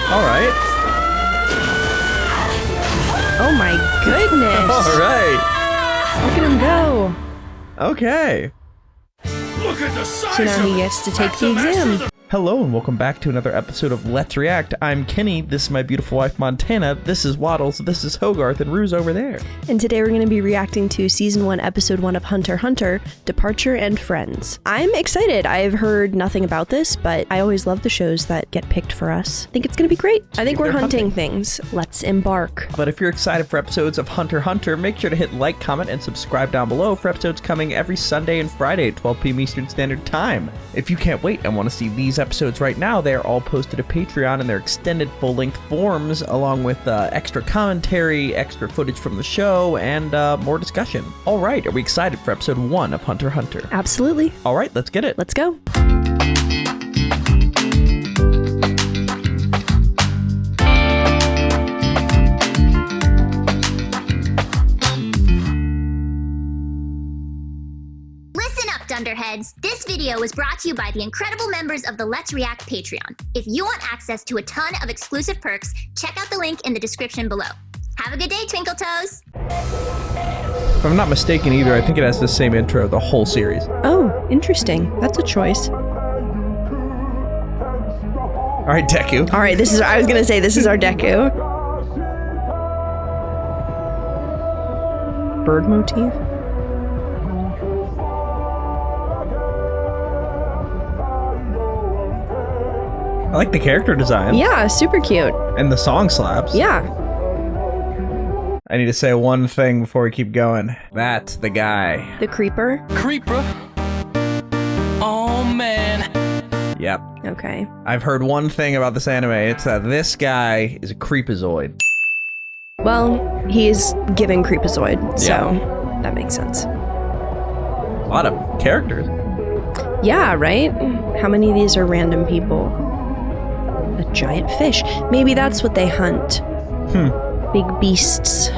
All right. Oh my goodness. All right. Look at him go. Okay. Look at the size So now of he it. gets to take That's the master of exam. Hello and welcome back to another episode of Let's React. I'm Kenny, this is my beautiful wife Montana, this is Waddles, this is Hogarth, and Rue's over there. And today we're going to be reacting to Season 1, Episode 1 of HunterxHunter, Departure and Friends. I'm excited. I've heard nothing about this, but I always love the shows that get picked for us. I think it's going to be great. I think we're hunting things. Let's embark. But if you're excited for episodes of HunterxHunter, make sure to hit like, comment, and subscribe down below for episodes coming every Sunday and Friday at 12 p.m. Eastern Standard Time. If you can't wait and want to see these episodes right now, they are all posted to Patreon in their extended full-length forms, along with extra commentary, extra footage from the show, and more discussion. All right, are we excited for episode 1 of HunterxHunter? Absolutely. All right, let's get it. Let's go. Dunderheads, this video was brought to you by the incredible members of the Let's React Patreon. If you want access to a ton of exclusive perks, check out the link in the description below. Have a good day, Twinkle Toes! If I'm not mistaken either, I think it has the same intro the whole series. Oh, interesting. That's a choice. All right, Deku. All right, I was going to say, this is our Deku. Bird motif. I like the character design. Yeah, super cute. And the song slaps. Yeah. I need to say one thing before we keep going. That's the guy. The creeper. Creeper. Oh man. Yep. Okay. I've heard one thing about this anime. It's that this guy is a creepazoid. Well, he's giving creepazoid, so that makes sense. A lot of characters. Yeah, right? How many of these are random people? A giant fish. Maybe that's what they hunt. Big beasts.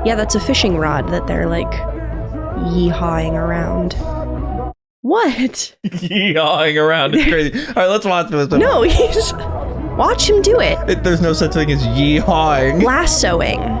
Yeah, that's a fishing rod that they're like yee-hawing around. What? Yee-hawing around is crazy. All right, let's watch this. No, he's... Watch him do it. There's no such thing as yee-hawing. Lassoing.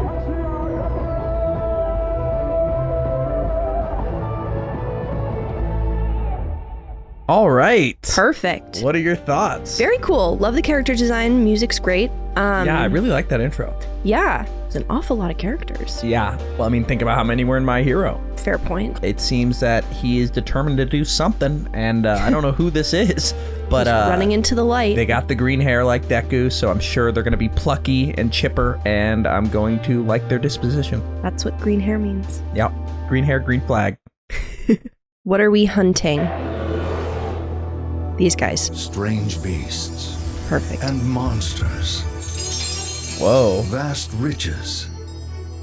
All right. Perfect. What are your thoughts? Very cool. Love the character design. Music's great. Yeah, I really like that intro. Yeah, it's an awful lot of characters. Yeah. Well, I mean, think about how many were in My Hero. Fair point. It seems that he is determined to do something, and I don't know who this is, but running into the light. They got the green hair like Deku, so I'm sure they're going to be plucky and chipper, and I'm going to like their disposition. That's what green hair means. Yep. Green hair, green flag. What are we hunting? These guys. Strange beasts. Perfect. And monsters. Whoa. Vast riches.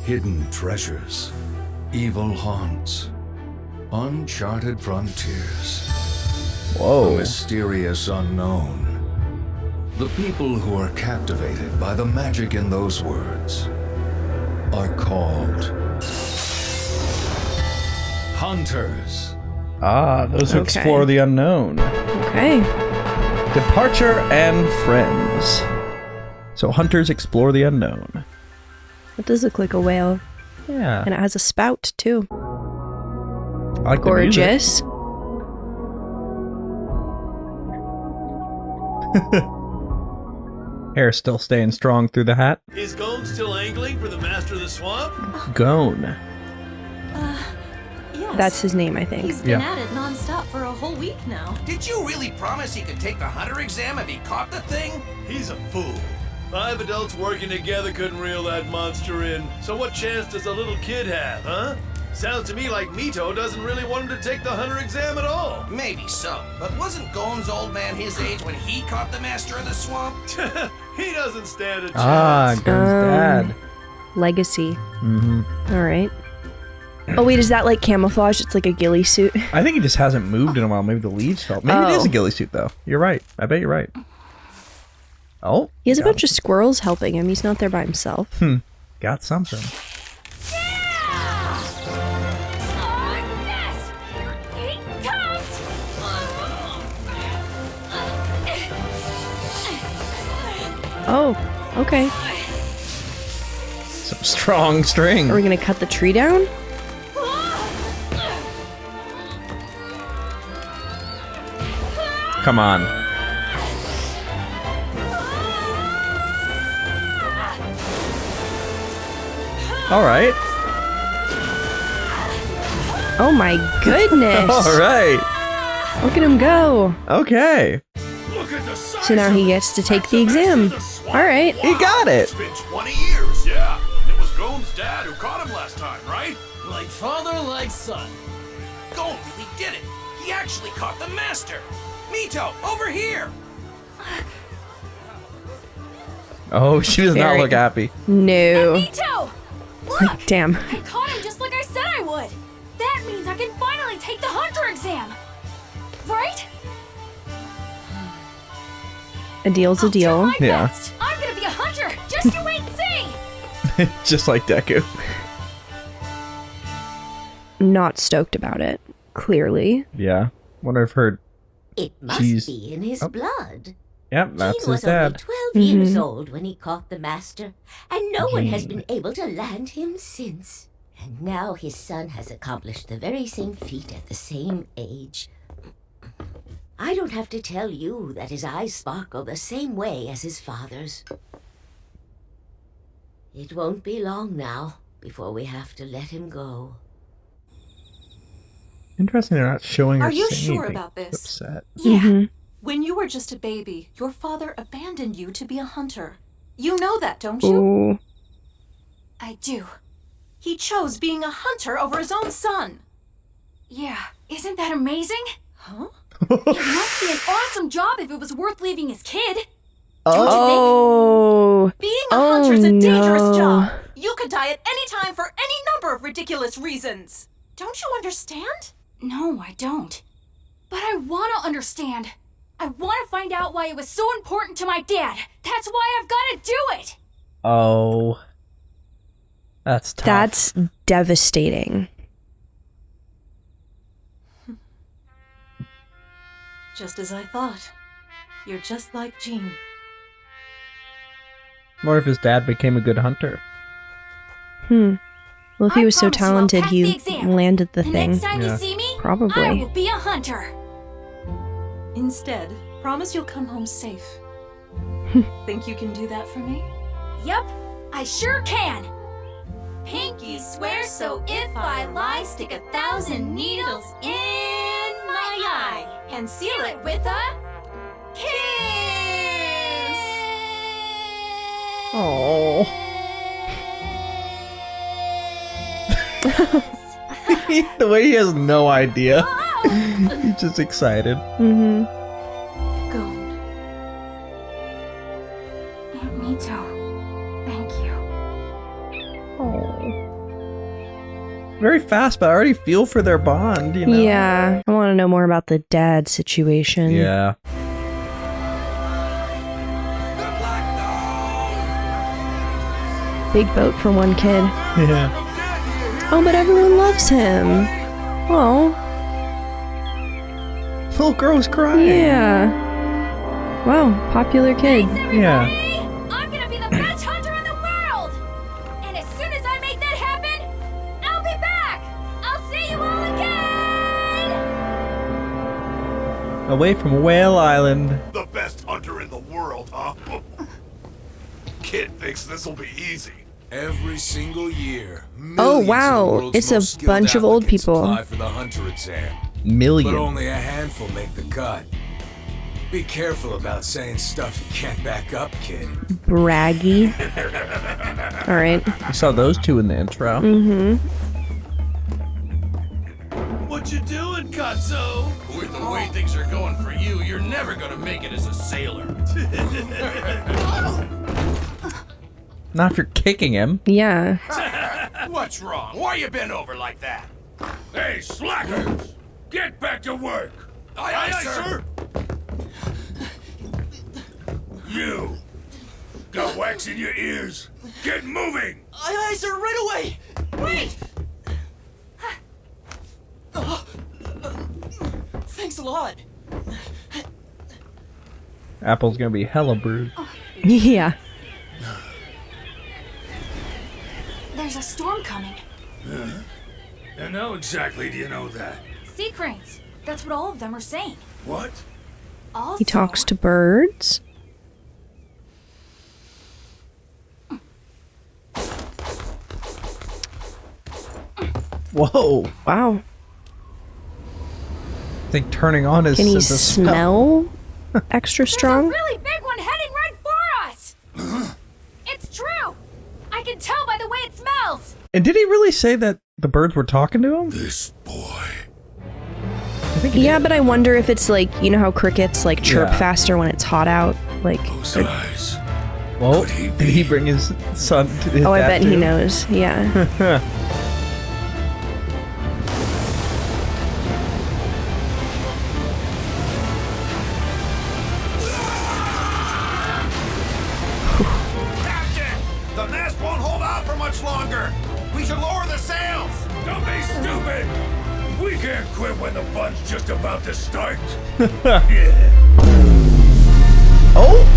Hidden treasures. Evil haunts. Uncharted frontiers. Whoa. The mysterious unknown. The people who are captivated by the magic in those words are called hunters. Ah, those who explore the unknown. Okay. Departure and Friends. So hunters explore the unknown. That does look like a whale. Yeah. And it has a spout, too. I like the music. Gorgeous. Hair still staying strong through the hat. Is GON still angling for the master of the swamp? GON. Yes. That's his name, I think. He's been at it non-stop for a whole week now. Did you really promise he could take the hunter exam if he caught the thing? He's a fool. 5 adults working together couldn't reel that monster in. So what chance does a little kid have, huh? Sounds to me like Mito doesn't really want him to take the hunter exam at all. Maybe so, but wasn't GON's old man his age when he caught the master of the swamp? He doesn't stand a chance. Ah, GON's dad. Legacy. Mm-hmm. All right. Oh, wait, is that like camouflage? It's like a ghillie suit? I think he just hasn't moved in a while. Maybe the leaves fell. Maybe it is a ghillie suit, though. You're right. I bet you're right. Oh. He has a bunch of squirrels helping him. He's not there by himself. Got something. Oh, okay. Some strong string. Are we gonna cut the tree down? Come on. All right. Oh my goodness. All right. Look at him go. Okay. Look at the size So now he gets to take the exam. All right. He got it. It's been 20 years. Yeah. And it was Gone's dad who caught him last time, right? Like father, like son. Gon really did it. He actually caught the master. Mito, over here. Oh, she does not Very- look happy. No. Mito! Look! Damn. I caught him just like I said I would. That means I can finally take the hunter exam. Right? A deal's a I'll deal. try my Yeah. best. I'm gonna be a hunter. Just you wait and see. Just like Deku. Not stoked about it. Clearly. Yeah. Wonder if her. It must Jeez. be in his Oh. blood. Yep, that's He his was only dad. 12 years old when he caught the master, and no one has been able to land him since. And now his son has accomplished the very same feat at the same age. I don't have to tell you that his eyes sparkle the same way as his father's. It won't be long now before we have to let him go. Interesting, they're not showing her. Are you saying sure anything. about this? Upset. Yeah. Mhm. When you were just a baby, your father abandoned you to be a hunter. You know that, don't you? Ooh. I do. He chose being a hunter over his own son. Yeah, isn't that amazing? Huh? It must be an awesome job if it was worth leaving his kid. Oh. Being a Oh, hunter is a dangerous no. job. You could die at any time for any number of ridiculous reasons. Don't you understand? No, I don't. But I want to understand. I want to find out why it was so important to my dad. That's why I've got to do it. Oh. That's tough. That's devastating. Just as I thought. You're just like Jean. What if his dad became a good hunter? Well, if he I was so promise you I'll talented, pass he the exam. landed the The thing. next time Yeah. you see me, Probably. I will be a hunter. Instead, promise you'll come home safe. Think you can do that for me? Yep, I sure can. Pinky swears, so if I lie, stick 1,000 needles in my eye and seal it with a kiss. Oh. The way he has no idea. He's just excited. Mm-hmm. Gon. Me too. Thank you. Very fast, but I already feel for their bond, you know? Yeah. I want to know more about the dad situation. Yeah. The black dog. Big boat for one kid. Yeah. Oh, but everyone loves him. Oh, Little girl's crying. yeah. Wow, popular kid. Yeah. I'm gonna be the best hunter in the world! And as soon as I make that happen, I'll be back! I'll see you all again! Away from Whale Island. The best hunter in the world, huh? Kid thinks this'll be easy. Every single year, Oh, millions wow. of the world's It's a most skilled bunch of old applicants people. apply for the hunter exam, but Million. only a handful make the cut. Be careful about saying stuff you can't back up, kid. Braggy. All right. We saw those two in the intro. Mm-hmm. What you doing, Katso? With the way things are going for you, you're never gonna make it as a sailor. Not if you're kicking him. Yeah. What's wrong? Why you bent over like that? Hey, slackers! Get back to work! Aye, sir. You! Got wax in your ears? Get moving! Aye, sir, right away! Wait! Thanks a lot. Apple's gonna be hella bruised. Yeah. There's a storm coming. And how exactly do you know that? Sea cranes. That's what all of them are saying. What? Also, He talks to birds. Whoa. Wow. I think turning on his Can he sense of smell extra there's a strong? really big one heading right for us. It's true. I can tell by the way it smells. And did he really say that the birds were talking to him? This boy. I think he Yeah, did. but I wonder if it's like, you know how crickets like chirp Yeah. faster when it's hot out? Like, Those eyes. Well, Could he did he be? bring his son to his oh, I dad bet he too? knows. Yeah. Captain! The mast won't hold out for much longer! We should lower the sails! Don't be stupid! We can't quit when the fun's just about to start. Oh!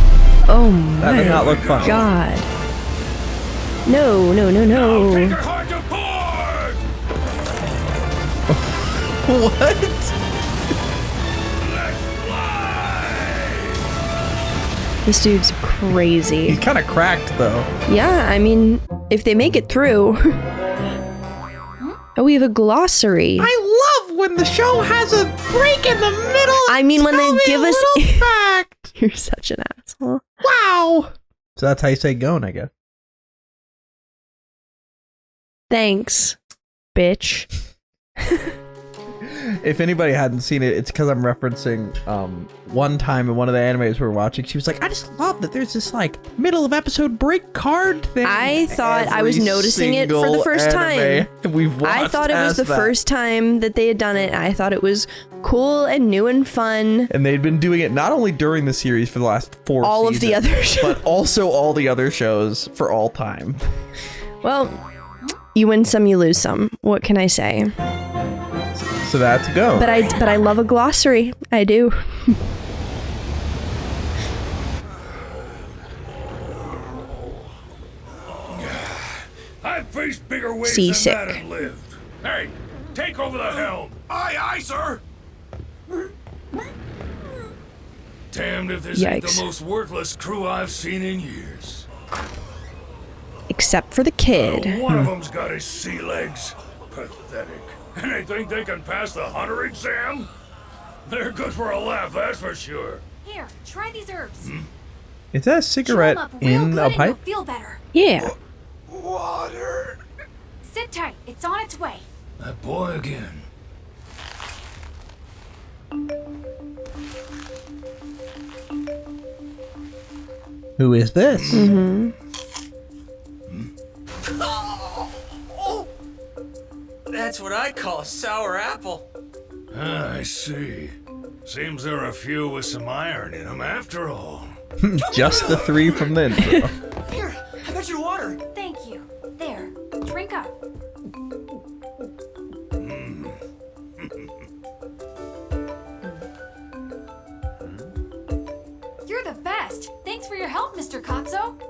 Oh That my did not look fun. god. No, no, no, Take her no. hard to board! What? Let's fly! This dude's crazy. He's kind of cracked though. Yeah, I mean, if they make it through. Oh, we have a glossary. I love when the show has a break in the middle. I mean, when they give us. fact. You're such an asshole. Wow. So that's how you say "gon," I guess. Thanks, bitch. If anybody hadn't seen it, it's because I'm referencing one time in one of the animes we were watching. She was like, "I just love that there's this like middle of episode break card thing." I thought I was Every noticing it for the single first time. anime We've watched I thought it was has the that. first time that they had done it. I thought it was cool and new and fun. And they'd been doing it not only during the series for the last 4 All of seasons, the other shows. but also all the other shows for all time. Well, you win some, you lose some. What can I say? So that's go. But I love a glossary. I do. I've faced bigger waves Seasick. than that and lived. Hey, take over the helm. Aye, aye, sir! Damned if this ain't Yikes. the most worthless crew I've seen in years. Except for the kid. One of them's got his sea legs. Pathetic. And they think they can pass the hunter exam? They're good for a laugh, that's for sure. Here, try these herbs. Is that a Chew 'em cigarette up real in good a and pipe? you'll feel better. Yeah. Water! Sit tight. It's on its way. That boy again. Who is this? That's what I call a sour apple. Ah, I see. Seems there are a few with some iron in them after all. Just the 3 from the intro. Here, I got you water. Thank you. There. Drink up. You're the best. Thanks for your help, Mr. Katso.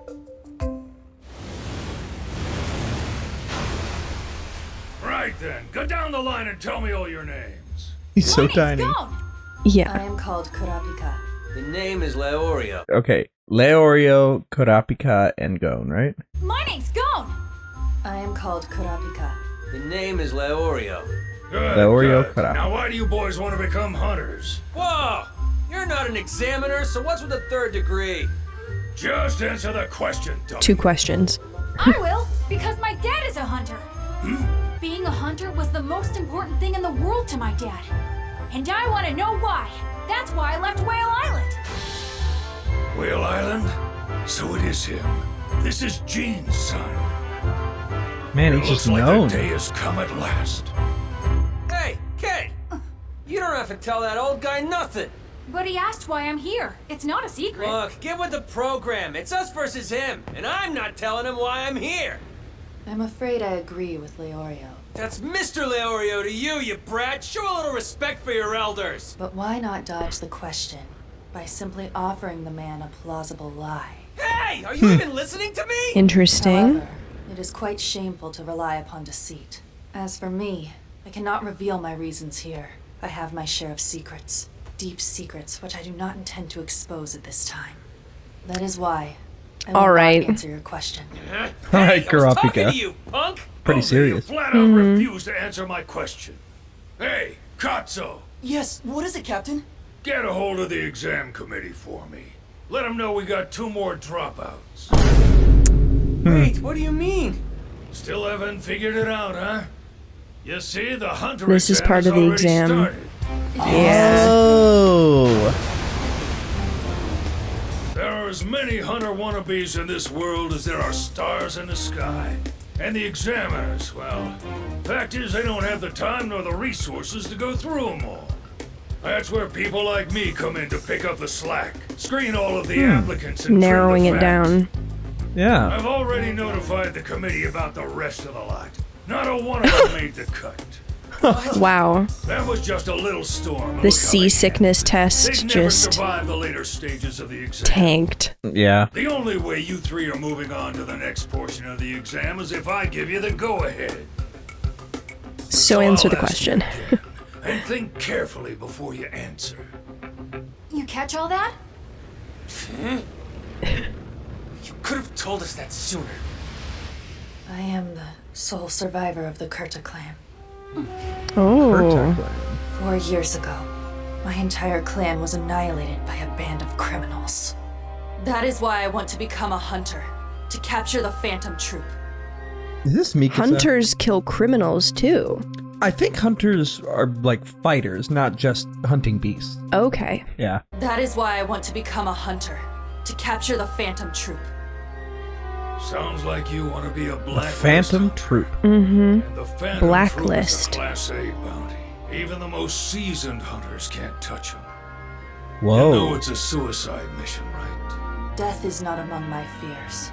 Right then, go down the line and tell me all your names. He's so My name's tiny. Gon. Yeah. I am called Kurapika. The name is Leorio. Okay, Leorio, Kurapika, and Gon, right? My name's Gon. I am called Kurapika. The name is Leorio. Good, Leorio good. Kurapika. Now why do you boys want to become hunters? Whoa! You're not an examiner, so what's with the 3rd degree? Just answer the question, dummy. 2 questions. I will, because my dad is a hunter. Being a hunter was the most important thing in the world to my dad. And I want to know why. That's why I left Whale Island. Whale Island? So it is him. This is Jean's son. Man, It he's looks just like known. the day has come at last. Hey, kid! You don't have to tell that old guy nothing. But he asked why I'm here. It's not a secret. Look, get with the program. It's us versus him, and I'm not telling him why I'm here. I'm afraid I agree with Leorio. That's Mr. Leorio to you, you brat. Show a little respect for your elders. But why not dodge the question by simply offering the man a plausible lie? Hey, are you even listening to me? Interesting. However, it is quite shameful to rely upon deceit. As for me, I cannot reveal my reasons here. I have my share of secrets. Deep secrets, which I do not intend to expose at this time. That is why I will All right. not answer your question. All right, I was talking Kurapika. to you, punk. Pretty You serious. flat out refuse to answer my question. Hey, Katso, Yes, what is it, Captain? get a hold of the exam committee for me. Let them know we got 2 more dropouts. Wait, what do you mean? Still haven't figured it out, huh? You see, the hunter This is exam part has of the already exam. started. Yeah. Oh. There are as many hunter wannabes in this world as there are stars in the sky. And the examiners, well, fact is they don't have the time nor the resources to go through them all. That's where people like me come in to pick up the slack, screen all of the applicants, and Narrowing trim it the fat. down. Yeah. I've already notified the committee about the rest of the lot. Not a one of them made the cut. Wow. That was just a little storm. The seasickness They'd test never just survive the later stages of the exam. tanked. Yeah. The only way you 3 are moving on to the next portion of the exam is if I give you the go-ahead. So answer the I'll ask question. you again, and think carefully before you answer. You catch all that? You could have told us that sooner. I am the sole survivor of the Kurta clan. Oh. 4 years ago, my entire clan was annihilated by a band of criminals. That is why I want to become a hunter, to capture the Phantom Troop. Is this Mikasa? Hunters kill criminals too. I think hunters are like fighters, not just hunting beasts. Okay. Yeah. That is why I want to become a hunter, to capture the Phantom Troop. Sounds like you want to be a The blacklist. Phantom Troop. Mm-hmm. And the Phantom Blacklist. Troop is a Class A bounty. Even the most seasoned hunters can't touch them. Whoa. You know it's a suicide mission, right? Death is not among my fears.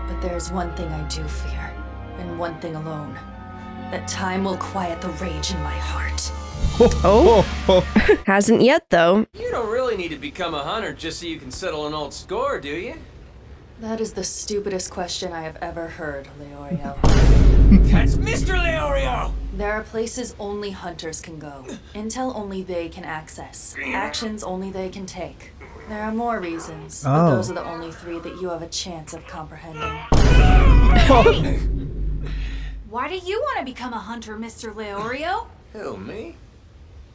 But there is one thing I do fear, and one thing alone. That time will quiet the rage in my heart. Oh. Hasn't yet though. You don't really need to become a hunter just so you can settle an old score, do you? That is the stupidest question I have ever heard, Leorio. That's Mr. Leorio! There are places only hunters can go. Intel only they can access. Actions only they can take. There are more reasons, but Oh. those are the only 3 that you have a chance of comprehending. Why do you want to become a hunter, Mr. Leorio? Who, me?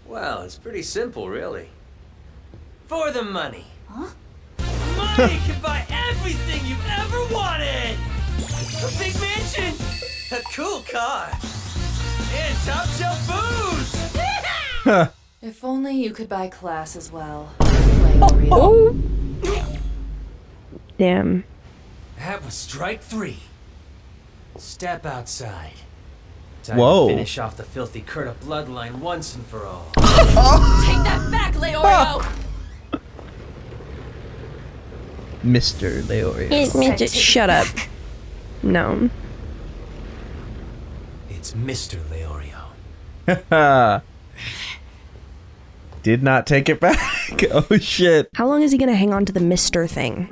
Well, it's pretty simple, really. For the money. Huh? Money can buy everything you've ever wanted! A big mansion! A cool car! And top shelf booze! If only you could buy class as well, Leorio. Oh. Damn. That was strike 3. Step outside. Time Whoa. to finish off the filthy Kurta bloodline once and for all. Take that back, Leorio! Mr. Leorio. Shut up. No. It's Mr. Leorio. Did not take it back. Oh shit. How long is he gonna hang on to the Mr. thing?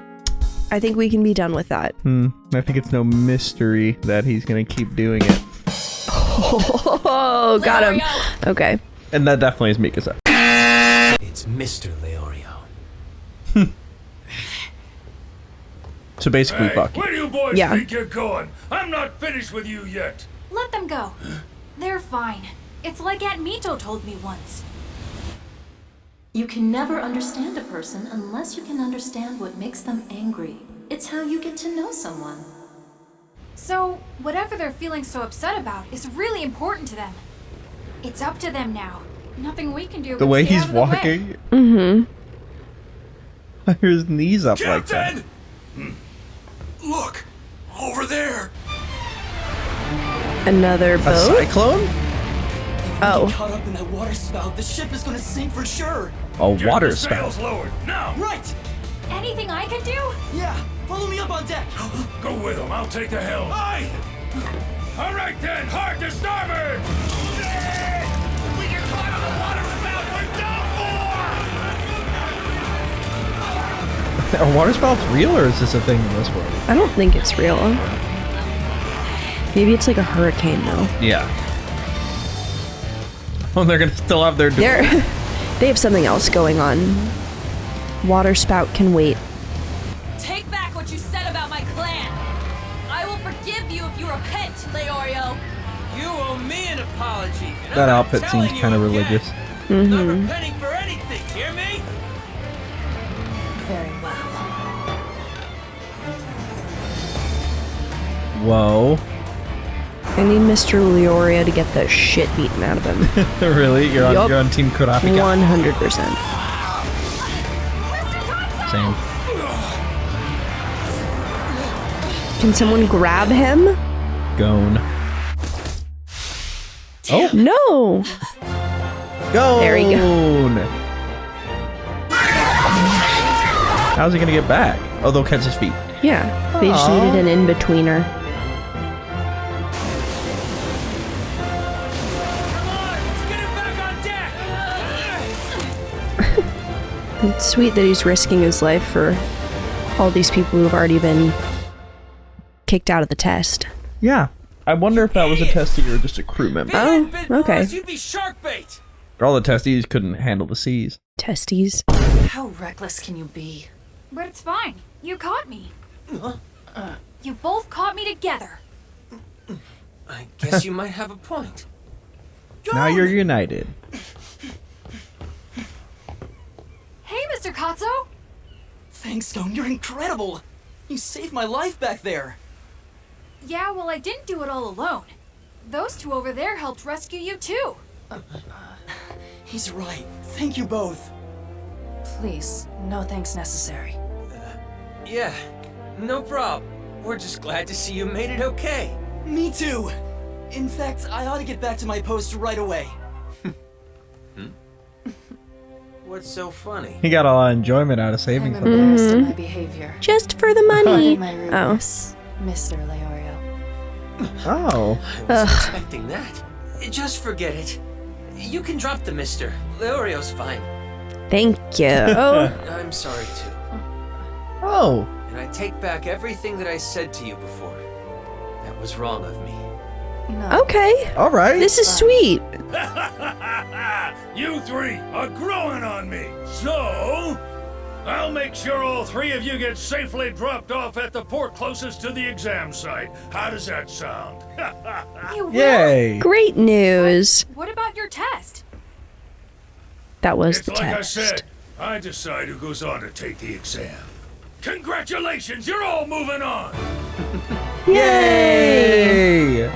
I think we can be done with that. I think it's no mystery that he's gonna keep doing it. Oh, got him. Okay. And that definitely is Mikasa. It's Mr. Leorio. So basically, Hey, fuck you. where do you boys Yeah. think you're going? I'm not finished with you yet. Let them go. They're fine. It's like Aunt Mito told me once. You can never understand a person unless you can understand what makes them angry. It's how you get to know someone. So, whatever they're feeling so upset about is really important to them. It's up to them now. Nothing we can do. The but way stay he's out of the way. walking, Mm-hmm. his knees up like that. Captain! Look! Over there! Another A boat? cyclone? Oh. Caught up in that water spout, the ship is gonna sink for sure. A Get water the spout. sails lowered, now! Right! Anything I can do? Yeah, follow me up on deck. Go with them, I'll take the helm. Aye! All right then, hard to starboard! We get caught on the water spout, we're done Are water spouts real, or is this a thing in this world? I don't think it's real. Maybe it's like a hurricane, though. Yeah. Oh, they're gonna still have their door. They have something else going on. Water spout can wait. Take back what you said about my clan. I will forgive you if you repent, Leorio. You owe me an apology. and That I'm not outfit telling seems you kind of again. religious. Not repenting for anything, hear me? Very well. Whoa. I need Mr. Leorio to get the shit beaten out of him. Really? You're Yup. on Team Kurapika? 100%. Same. Can someone grab him? GON. Oh, No! GON! There he go. How's he gonna get back? Oh, they'll catch his feet. Yeah, they just Aw. needed an in-betweener. Come on, let's get him back on deck. It's sweet that he's risking his life for all these people who've already been kicked out of the test. Yeah. I wonder if that was a testie or just a crew member. If you hadn't been for okay. us, you'd be shark bait. All the testies couldn't handle the seas. Testes. How reckless can you be? But it's fine. You caught me. You both caught me together. I guess you might have a point. Now you're united. Hey, Mr. Katso. Thanks, GON. You're incredible. You saved my life back there. Yeah, well, I didn't do it all alone. Those two over there helped rescue you too. He's right. Thank you both. Please, no thanks necessary. Yeah, no problem. We're just glad to see you made it okay. Me too. In fact, I ought to get back to my post right away. What's so funny? He got a lot of enjoyment out of saving I'm them. embarrassed of my behavior. Just for the money. My Oh. rudeness, Mr. Leorio. Oh. I was expecting that. Just forget it. You can drop the mister. Leorio's fine. Thank you. I'm sorry too. Oh. And I take back everything that I said to you before. That was wrong of me. No. Okay. All right. This is sweet. You three are growing on me. So, I'll make sure all three of you get safely dropped off at the port closest to the exam site. How does that sound? You will? Yay. Great news. What about your test? That was It's the like test. I said, I decide who goes on to take the exam. Congratulations, you're all moving on. Yay.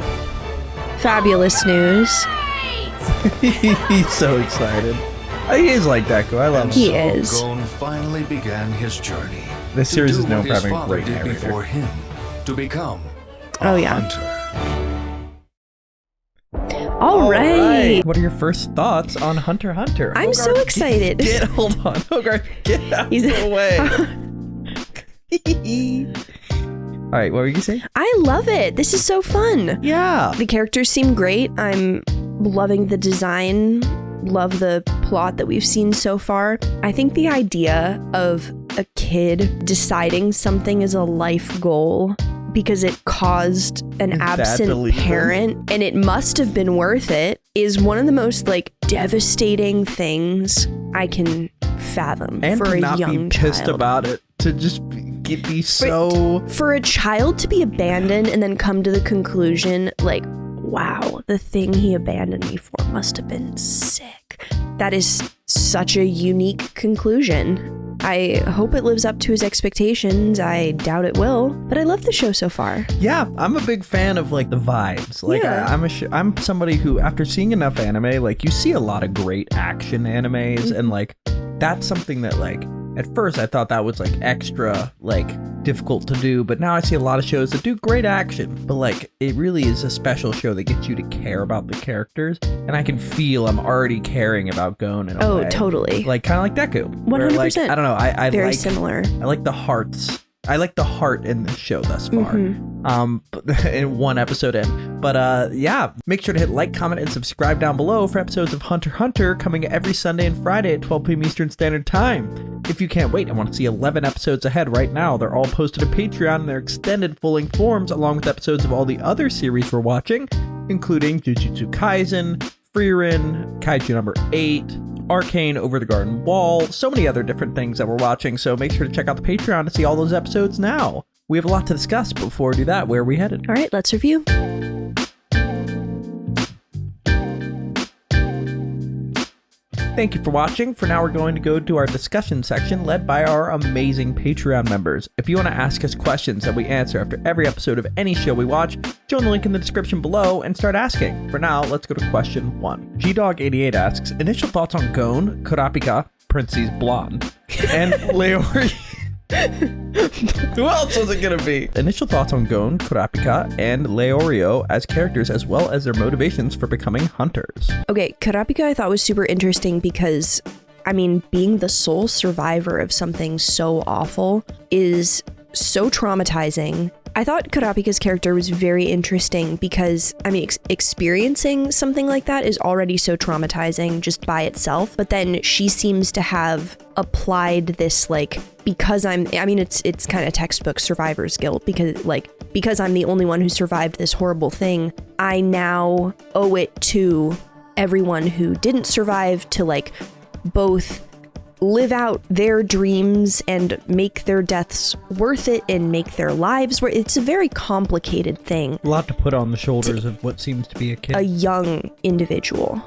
Fabulous news. He's so excited. He is like Deku. I love him. He is. GON finally began his journey. This to series do is known what for his having a father great did narrator. before him, to become Oh, a yeah. hunter. All right. What are your first thoughts on Hunter x Hunter? I'm so excited. Hold on. Hogarth, get out He's- of the way. All right, what were you gonna say? I love it. This is so fun. Yeah. The characters seem great. I'm loving the design. Love the plot that we've seen so far. I think the idea of a kid deciding something is a life goal because it caused an Dad to absent leave him. parent and it must have been worth it is one of the most like devastating things I can fathom And for to a not young be pissed child. about it. To just be so... For a child to be abandoned and then come to the conclusion, like, wow, the thing he abandoned me for must have been sick. That is such a unique conclusion. I hope it lives up to his expectations. I doubt it will, but I love the show so far. Yeah, I'm a big fan of like the vibes. Like Yeah. I'm somebody who, after seeing enough anime, like you see a lot of great action animes, and like that's something that like at first I thought that was like extra like difficult to do, but now I see a lot of shows that do great action, but like it really is a special show that gets you to care about the characters, and I can feel I'm already caring about GON in a way. Oh, totally. Like kind of like Deku. Where, like, 100%. I don't know. I Very like similar. I like the hearts. I like the heart in this show thus far. in one episode in. But yeah, make sure to hit like, comment, and subscribe down below for episodes of Hunter x Hunter coming every Sunday and Friday at 12 p.m. Eastern Standard Time. If you can't wait and want to see 11 episodes ahead right now, they're all posted to Patreon in their extended full-length forms, along with episodes of all the other series we're watching, including Jujutsu Kaisen, Frieren, Kaiju number 8, Arcane, Over the Garden Wall, so many other different things that we're watching, so make sure to check out the Patreon to see all those episodes now. We have a lot to discuss, but before we do that, where are we headed? All right, let's review. Thank you for watching. For now, we're going to go to our discussion section led by our amazing Patreon members. If you want to ask us questions that we answer after every episode of any show we watch, join the link in the description below and start asking. For now, let's go to question 1. GDog88 asks, initial thoughts on GON, Kurapika, parentheses blonde, and Leorio. Who else was it gonna be? Initial thoughts on GON, Kurapika, and Leorio as characters, as well as their motivations for becoming hunters. Okay, Kurapika I thought was super interesting because, I mean, being the sole survivor of something so awful is so traumatizing. I thought Kurapika's character was very interesting because, I mean, experiencing something like that is already so traumatizing just by itself, but then she seems to have applied this, like, because it's kind of textbook survivor's guilt, because I'm the only one who survived this horrible thing, I now owe it to everyone who didn't survive to, like, both live out their dreams and make their deaths worth it and make their lives worth it. It's a very complicated thing. A lot to put on the shoulders of what seems to be a kid. A young individual.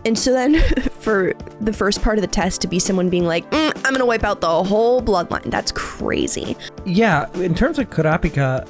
And so then for the first part of the test to be someone being like, I'm gonna wipe out the whole bloodline. That's crazy. Yeah, in terms of Kurapika,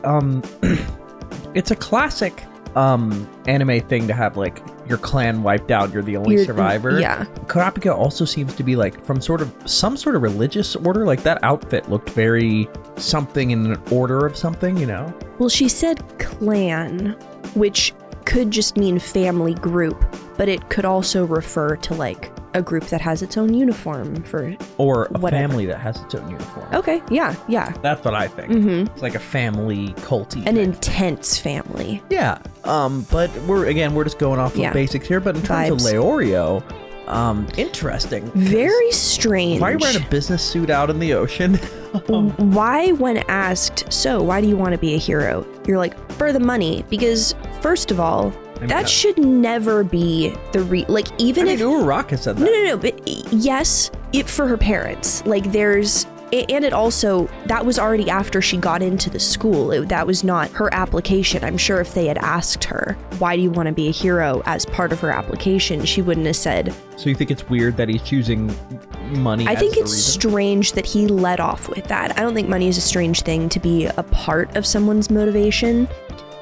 it's a classic anime thing to have, like, your clan wiped out, you're the only survivor. Yeah. Kurapika also seems to be, like, from some sort of religious order. Like, that outfit looked very something in an order of something, you know? Well, she said clan, which could just mean family group, but it could also refer to, like, a group that has its own uniform for or a whatever. Family that has its own uniform. Okay, yeah. That's what I think. It's like a family culty. An intense family. Yeah. But we're just going off of basics here. But in terms of Leorio, interesting. Very strange. Why are you wearing a business suit out in the ocean? Why, when asked, so why do you want to be a hero? You're like, for the money. Because first of all, that should never be the even if Uraraka said that. No, but yes, for her parents. Like, and it also, that was already after she got into the school. That was not her application. I'm sure if they had asked her, why do you want to be a hero, as part of her application, she wouldn't have said. So you think it's weird that he's choosing money? I think it's strange that he led off with that. I don't think money is a strange thing to be a part of someone's motivation.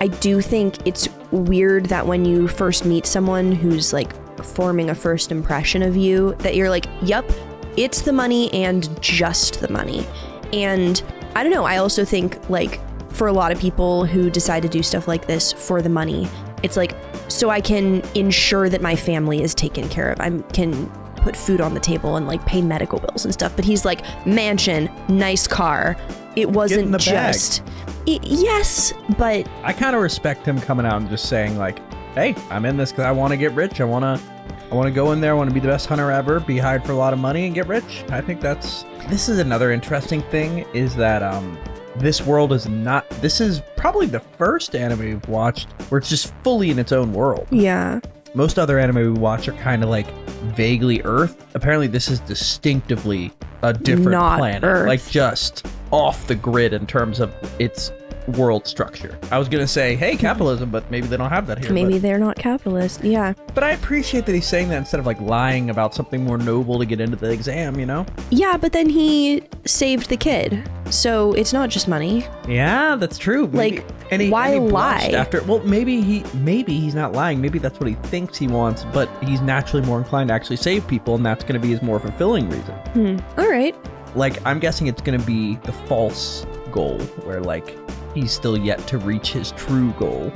I do think it's weird that when you first meet someone who's, like, forming a first impression of you, that you're like, yep, it's the money and just the money. And I don't know, I also think, like, for a lot of people who decide to do stuff like this for the money, it's like, so I can ensure that my family is taken care of. I can put food on the table and, like, pay medical bills and stuff. But he's like, mansion, nice car. It wasn't just... Yes, but... I kind of respect him coming out and just saying, like, hey, I'm in this because I want to get rich. I want to go in there. I want to be the best hunter ever, be hired for a lot of money, and get rich. I think this is another interesting thing, is that this world is not... This is probably the first anime we've watched where it's just fully in its own world. Yeah. Most other anime we watch are kind of, like, vaguely Earth. Apparently this is distinctively a different planet. Earth. Like, just off the grid in terms of its world structure. I was gonna say, hey, capitalism, but maybe they don't have that here. Maybe they're not capitalist, yeah. But I appreciate that he's saying that instead of, like, lying about something more noble to get into the exam, you know? Yeah, but then he saved the kid, so it's not just money. Yeah, that's true. Like, why lie? After, well, maybe he's not lying. Maybe that's what he thinks he wants, but he's naturally more inclined to actually save people, and that's going to be his more fulfilling reason. All right. Like, I'm guessing it's going to be the false goal, where, like, he's still yet to reach his true goal.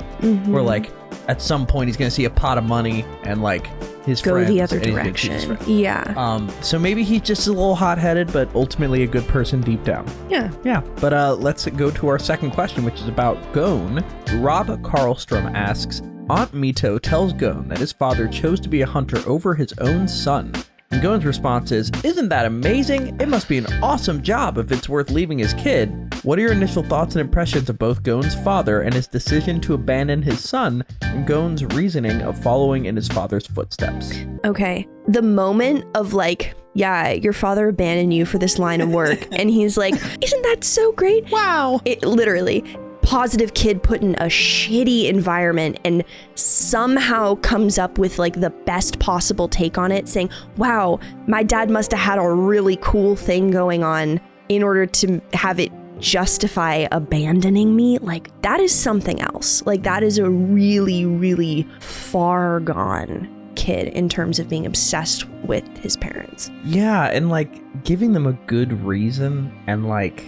Where, like, at some point he's going to see a pot of money and, like, his go friends. the other and he's gonna cheat his direction. friends. Yeah. So maybe he's just a little hot-headed, but ultimately a good person deep down. Yeah. Yeah, but let's go to our second question, which is about GON. Rob Karlstrom asks, Aunt Mito tells GON that his father chose to be a hunter over his own son. And GON's response is, isn't that amazing? It must be an awesome job if it's worth leaving his kid. What are your initial thoughts and impressions of both GON's father and his decision to abandon his son, and GON's reasoning of following in his father's footsteps? Okay. The moment of like, yeah, your father abandoned you for this line of work. And he's like, isn't that so great? Wow. It literally, positive kid put in a shitty environment and somehow comes up with like the best possible take on it, saying, wow, my dad must have had a really cool thing going on in order to have it justify abandoning me. Like, that is something else. Like, that is a really, really far gone kid in terms of being obsessed with his parents. Yeah, and like giving them a good reason, and like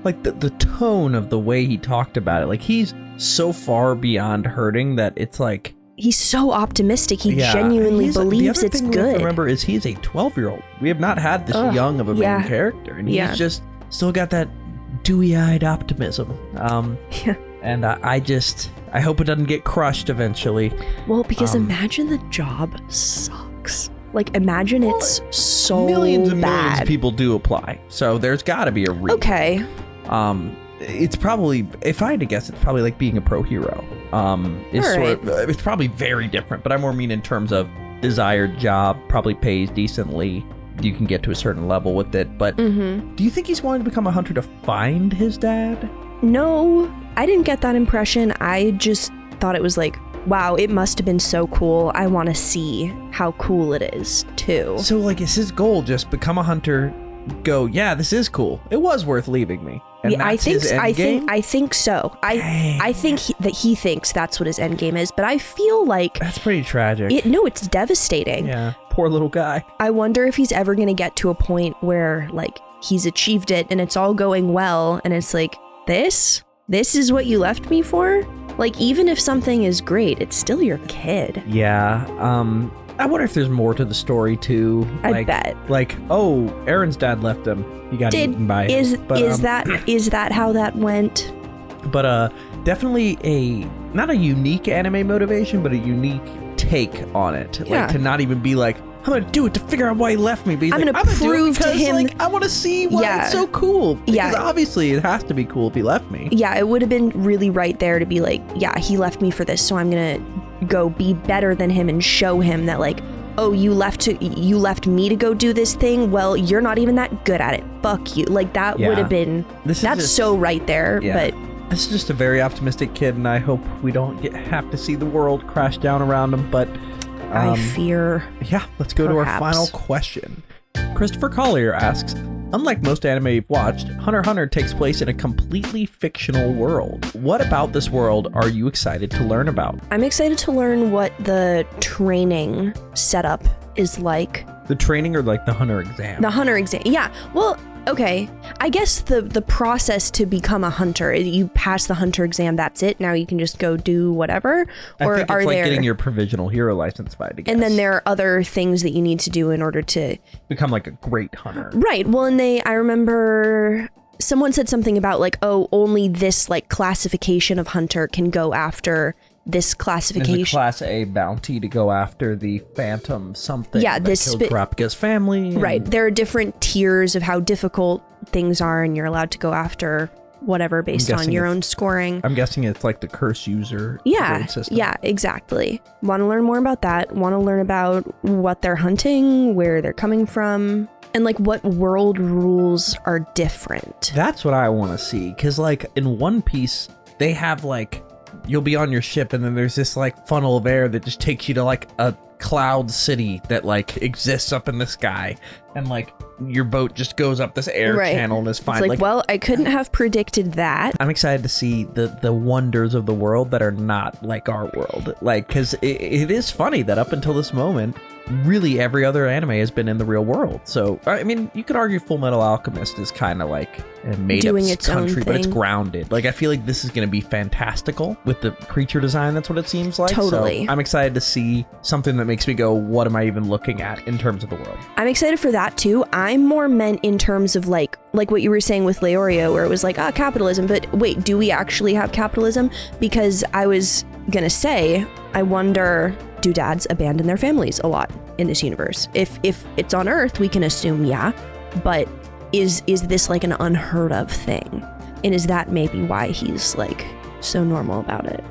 the tone of the way he talked about it, like he's so far beyond hurting that it's like he's so optimistic. He genuinely believes it's good. The other thing we have to remember is he's a 12-year-old. We have not had this young of a main character, and he's just still got that dewy-eyed optimism. And I hope it doesn't get crushed eventually. Well, because imagine the job sucks. Like, imagine it's so millions and bad. millions of people do apply, so there's got to be a reason. Okay. It's probably, if I had to guess, it's probably like being a pro hero. It's probably very different, but I more mean in terms of desired job, probably pays decently. You can get to a certain level with it, but do you think he's wanting to become a hunter to find his dad? No, I didn't get that impression. I just thought it was like, wow, it must have been so cool. I want to see how cool it is, too. So, like, is his goal just become a hunter, go, yeah, this is cool. It was worth leaving me. And yeah, I think so. I think that he thinks that's what his end game is, but I feel like that's pretty tragic. It's devastating. Yeah, poor little guy. I wonder if he's ever going to get to a point where, like, he's achieved it and it's all going well, and it's like, this is what you left me for? Like, even if something is great, it's still your kid. Yeah. I wonder if there's more to the story too. I bet. Like, oh, Aaron's dad left him. He got eaten by him. Is that how that went? But definitely not a unique anime motivation, but a unique take on it. Yeah. Like, to not even be like, I'm gonna do it to figure out why he left me. But I'm gonna prove to him. Like, I want to see why it's so cool. Because obviously it has to be cool if he left me. Yeah, it would have been really right there to be like, yeah, he left me for this, so I'm gonna go be better than him and show him that, like, oh, you left me to go do this thing. Well, you're not even that good at it. Fuck you. Like, that would have been. That's so right there. Yeah. But this is just a very optimistic kid, and I hope we don't have to see the world crash down around him. But I fear. Yeah, let's go to our final question. Christopher Collier asks, unlike most anime you've watched, HunterxHunter takes place in a completely fictional world. What about this world are you excited to learn about? I'm excited to learn what the training setup is like. The training or like the hunter exam? The hunter exam. Yeah. Well, okay. I guess the process to become a hunter, you pass the hunter exam, that's it. Now you can just go do whatever. Or I think it's like getting your provisional hero license by the guess. And then there are other things that you need to do in order to become like a great hunter. Right. Well, and I remember someone said something about like, oh, only this like classification of hunter can go after this classification. There's a class A bounty to go after the phantom something. Yeah, this killed Kurapika's family. Right. There are different tiers of how difficult things are, and you're allowed to go after whatever based on your own scoring. I'm guessing it's like the curse user grade system. Yeah, exactly. Want to learn more about that. Want to learn about what they're hunting, where they're coming from, and like what world rules are different. That's what I want to see, because like in One Piece, they have like, you'll be on your ship and then there's this like funnel of air that just takes you to like a cloud city that like exists up in the sky, and like your boat just goes up this air channel and is fine. It's like, well, I couldn't have predicted that. I'm excited to see the wonders of the world that are not like our world, like, because it is funny that up until this moment really every other anime has been in the real world. So, I mean, you could argue Full Metal Alchemist is kind of like a made-up its own country, but it's thing. grounded. Like, I feel like this is going to be fantastical with the creature design. That's what it seems like. Totally. So I'm excited to see something that makes me go, what am I even looking at in terms of the world? I'm excited for that too. I'm more meant in terms of like what you were saying with Leorio, where it was like, capitalism. But wait, do we actually have capitalism? Because I was gonna say, I wonder, do dads abandon their families a lot in this universe? If it's on Earth, we can assume yeah, but is this like an unheard of thing? And is that maybe why he's like so normal about it?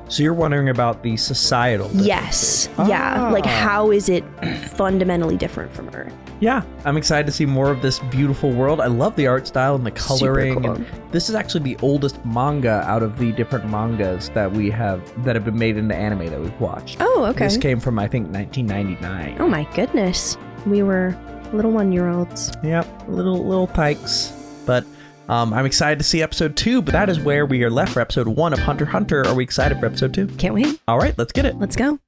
So you're wondering about the societal differences. Yes. Yeah. Like, how is it fundamentally different from Earth? Yeah, I'm excited to see more of this beautiful world. I love the art style and the coloring. Super cool. And this is actually the oldest manga out of the different mangas that we have that have been made into anime that we've watched. Oh, okay. This came from, I think, 1999. Oh my goodness. We were little 1-year-olds. Yep, little pikes. But I'm excited to see episode 2, but that is where we are left for episode 1 of Hunter x Hunter. Are we excited for episode 2? Can't wait. All right, let's get it. Let's go.